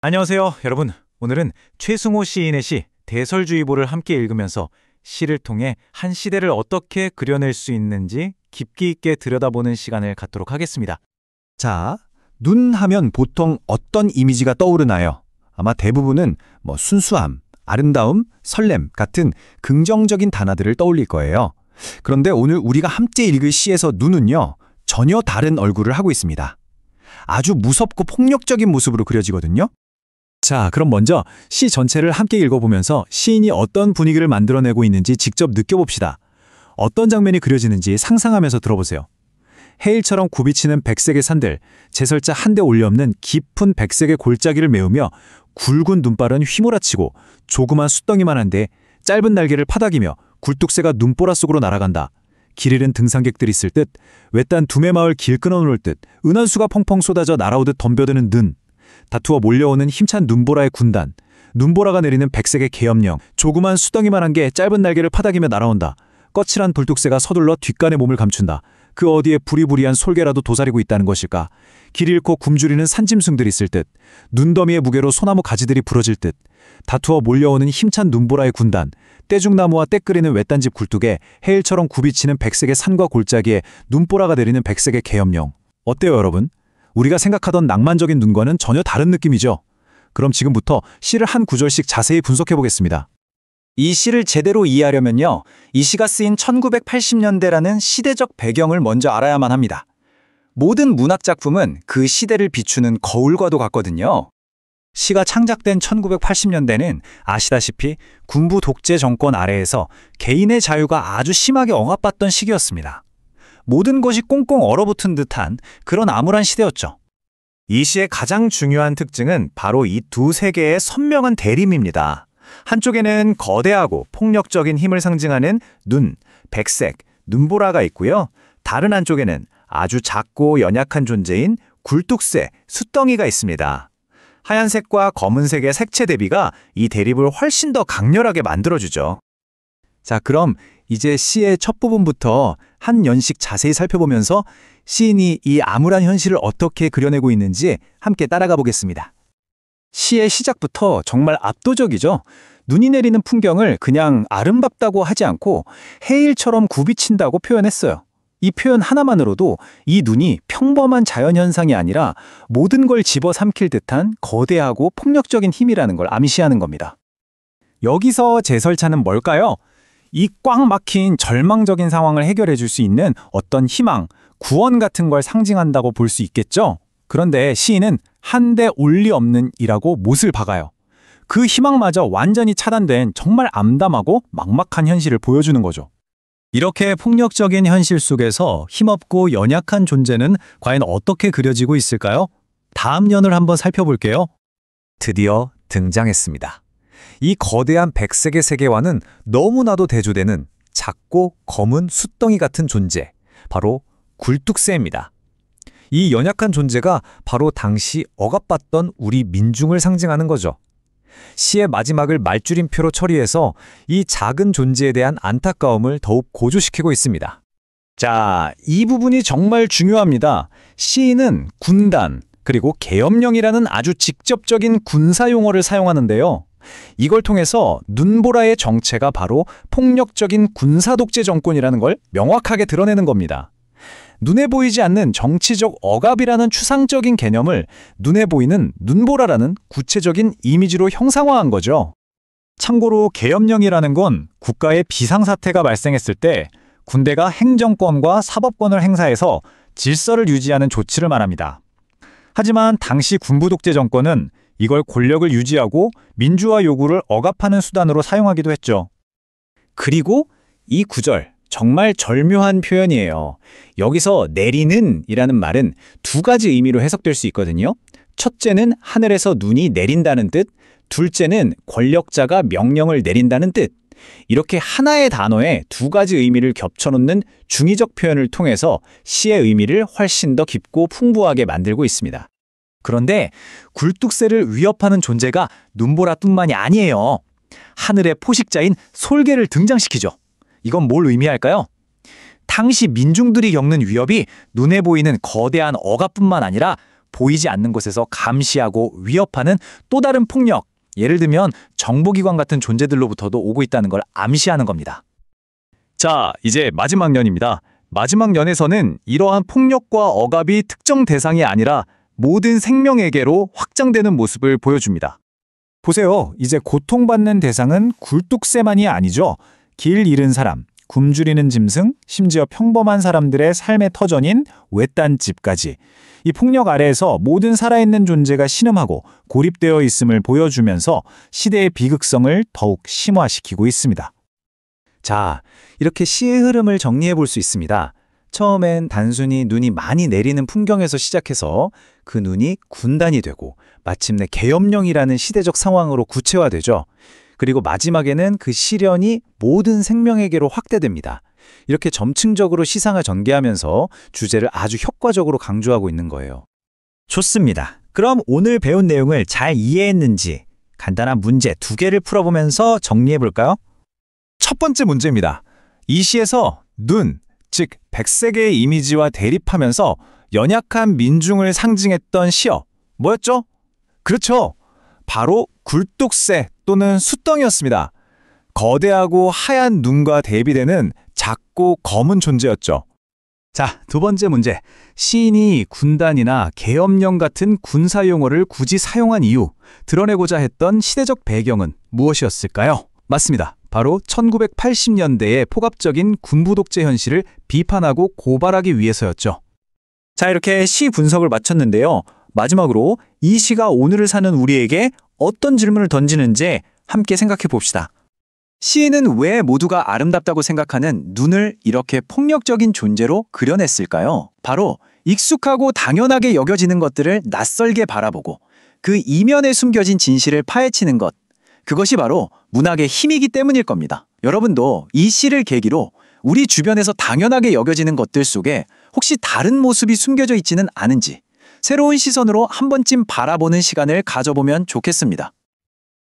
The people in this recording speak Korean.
안녕하세요, 여러분. 오늘은 최승호 시인의 시 대설주의보를 함께 읽으면서 시를 통해 한 시대를 어떻게 그려낼 수 있는지 깊이 있게 들여다보는 시간을 갖도록 하겠습니다. 자, 눈 하면 보통 어떤 이미지가 떠오르나요? 아마 대부분은 순수함, 아름다움, 설렘 같은 긍정적인 단어들을 떠올릴 거예요. 그런데 오늘 우리가 함께 읽을 시에서 눈은요, 전혀 다른 얼굴을 하고 있습니다. 아주 무섭고 폭력적인 모습으로 그려지거든요. 자, 그럼 먼저 시 전체를 함께 읽어보면서 시인이 어떤 분위기를 만들어내고 있는지 직접 느껴봅시다. 어떤 장면이 그려지는지 상상하면서 들어보세요. 해일처럼 굽이치는 백색의 산들, 제설자 한데 올려없는 깊은 백색의 골짜기를 메우며 굵은 눈발은 휘몰아치고 조그만 숫덩이만한데 짧은 날개를 파닥이며 굴뚝새가 눈보라 속으로 날아간다. 길 잃은 등산객들이 있을 듯, 외딴 두메마을 길 끊어놓을 듯, 은하수가 펑펑 쏟아져 날아오듯 덤벼드는 눈, 다투어 몰려오는 힘찬 눈보라의 군단, 눈보라가 내리는 백색의 계엄령, 조그만 수덩이만한 게 짧은 날개를 파닥이며 날아온다. 거칠한 불뚝새가 서둘러 뒷간에 몸을 감춘다. 그 어디에 부리부리한 솔개라도 도사리고 있다는 것일까? 길 잃고 굶주리는 산짐승들이 있을 듯, 눈더미의 무게로 소나무 가지들이 부러질 듯, 다투어 몰려오는 힘찬 눈보라의 군단, 떼죽나무와 떼끓이는 외딴집 굴뚝에 해일처럼 굽이치는 백색의 산과 골짜기에 눈보라가 내리는 백색의 계엄령. 어때요, 여러분? 우리가 생각하던 낭만적인 눈과는 전혀 다른 느낌이죠? 그럼 지금부터 시를 한 구절씩 자세히 분석해 보겠습니다. 이 시를 제대로 이해하려면요, 이 시가 쓰인 1980년대라는 시대적 배경을 먼저 알아야만 합니다. 모든 문학작품은 그 시대를 비추는 거울과도 같거든요. 시가 창작된 1980년대는 아시다시피 군부 독재 정권 아래에서 개인의 자유가 아주 심하게 억압받던 시기였습니다. 모든 것이 꽁꽁 얼어붙은 듯한 그런 암울한 시대였죠. 이 시의 가장 중요한 특징은 바로 이 두 세계의 선명한 대립입니다. 한쪽에는 거대하고 폭력적인 힘을 상징하는 눈, 백색, 눈보라가 있고요. 다른 한쪽에는 아주 작고 연약한 존재인 굴뚝새, 숫덩이가 있습니다. 하얀색과 검은색의 색채 대비가 이 대립을 훨씬 더 강렬하게 만들어주죠. 자, 그럼 이제 시의 첫 부분부터 한 연씩 자세히 살펴보면서 시인이 이 암울한 현실을 어떻게 그려내고 있는지 함께 따라가 보겠습니다. 시의 시작부터 정말 압도적이죠. 눈이 내리는 풍경을 그냥 아름답다고 하지 않고 해일처럼 굽이친다고 표현했어요. 이 표현 하나만으로도 이 눈이 평범한 자연현상이 아니라 모든 걸 집어삼킬 듯한 거대하고 폭력적인 힘이라는 걸 암시하는 겁니다. 여기서 제설차는 뭘까요? 이 꽉 막힌 절망적인 상황을 해결해 줄 수 있는 어떤 희망, 구원 같은 걸 상징한다고 볼 수 있겠죠? 그런데 시인은 한데 올리 없는 이라고 못을 박아요. 그 희망마저 완전히 차단된 정말 암담하고 막막한 현실을 보여주는 거죠. 이렇게 폭력적인 현실 속에서 힘없고 연약한 존재는 과연 어떻게 그려지고 있을까요? 다음 연을 한번 살펴볼게요. 드디어 등장했습니다. 이 거대한 백색의 세계와는 너무나도 대조되는 작고 검은 숫덩이 같은 존재, 바로 굴뚝새입니다. 이 연약한 존재가 바로 당시 억압받던 우리 민중을 상징하는 거죠. 시의 마지막을 말줄임표로 처리해서 이 작은 존재에 대한 안타까움을 더욱 고조시키고 있습니다. 자, 이 부분이 정말 중요합니다. 시인은 군단, 그리고 계엄령이라는 아주 직접적인 군사 용어를 사용하는데요. 이걸 통해서 눈보라의 정체가 바로 폭력적인 군사 독재 정권이라는 걸 명확하게 드러내는 겁니다. 눈에 보이지 않는 정치적 억압이라는 추상적인 개념을 눈에 보이는 눈보라라는 구체적인 이미지로 형상화한 거죠. 참고로 계엄령이라는 건 국가의 비상사태가 발생했을 때 군대가 행정권과 사법권을 행사해서 질서를 유지하는 조치를 말합니다. 하지만 당시 군부 독재 정권은 이걸 권력을 유지하고 민주화 요구를 억압하는 수단으로 사용하기도 했죠. 그리고 이 구절, 정말 절묘한 표현이에요. 여기서 내리는 이라는 말은 두 가지 의미로 해석될 수 있거든요. 첫째는 하늘에서 눈이 내린다는 뜻, 둘째는 권력자가 명령을 내린다는 뜻. 이렇게 하나의 단어에 두 가지 의미를 겹쳐놓는 중의적 표현을 통해서 시의 의미를 훨씬 더 깊고 풍부하게 만들고 있습니다. 그런데 굴뚝새를 위협하는 존재가 눈보라뿐만이 아니에요. 하늘의 포식자인 솔개를 등장시키죠. 이건 뭘 의미할까요? 당시 민중들이 겪는 위협이 눈에 보이는 거대한 억압뿐만 아니라 보이지 않는 곳에서 감시하고 위협하는 또 다른 폭력, 예를 들면 정보기관 같은 존재들로부터도 오고 있다는 걸 암시하는 겁니다. 자, 이제 마지막 년입니다. 마지막 년에서는 이러한 폭력과 억압이 특정 대상이 아니라 모든 생명에게로 확장되는 모습을 보여줍니다. 보세요. 이제 고통받는 대상은 굴뚝새만이 아니죠. 길 잃은 사람, 굶주리는 짐승, 심지어 평범한 사람들의 삶의 터전인 외딴집까지. 이 폭력 아래에서 모든 살아있는 존재가 신음하고 고립되어 있음을 보여주면서 시대의 비극성을 더욱 심화시키고 있습니다. 자, 이렇게 시의 흐름을 정리해 볼 수 있습니다. 처음엔 단순히 눈이 많이 내리는 풍경에서 시작해서 그 눈이 군단이 되고 마침내 계엄령이라는 시대적 상황으로 구체화되죠. 그리고 마지막에는 그 시련이 모든 생명에게로 확대됩니다. 이렇게 점층적으로 시상을 전개하면서 주제를 아주 효과적으로 강조하고 있는 거예요. 좋습니다. 그럼 오늘 배운 내용을 잘 이해했는지 간단한 문제 2개를 풀어보면서 정리해볼까요? 첫 번째 문제입니다. 이 시에서 눈, 즉 백색의 이미지와 대립하면서 연약한 민중을 상징했던 시어, 뭐였죠? 그렇죠. 바로 굴뚝새 또는 숫덩이였습니다. 거대하고 하얀 눈과 대비되는 작고 검은 존재였죠. 자, 두 번째 문제. 시인이 군단이나 계엄령 같은 군사 용어를 굳이 사용한 이유, 드러내고자 했던 시대적 배경은 무엇이었을까요? 맞습니다. 바로 1980년대의 폭압적인 군부 독재 현실을 비판하고 고발하기 위해서였죠. 자, 이렇게 시 분석을 마쳤는데요. 마지막으로 이 시가 오늘을 사는 우리에게 어떤 질문을 던지는지 함께 생각해 봅시다. 시인은 왜 모두가 아름답다고 생각하는 눈을 이렇게 폭력적인 존재로 그려냈을까요? 바로 익숙하고 당연하게 여겨지는 것들을 낯설게 바라보고 그 이면에 숨겨진 진실을 파헤치는 것, 그것이 바로 문학의 힘이기 때문일 겁니다. 여러분도 이 시를 계기로 우리 주변에서 당연하게 여겨지는 것들 속에 혹시 다른 모습이 숨겨져 있지는 않은지 새로운 시선으로 한 번쯤 바라보는 시간을 가져보면 좋겠습니다.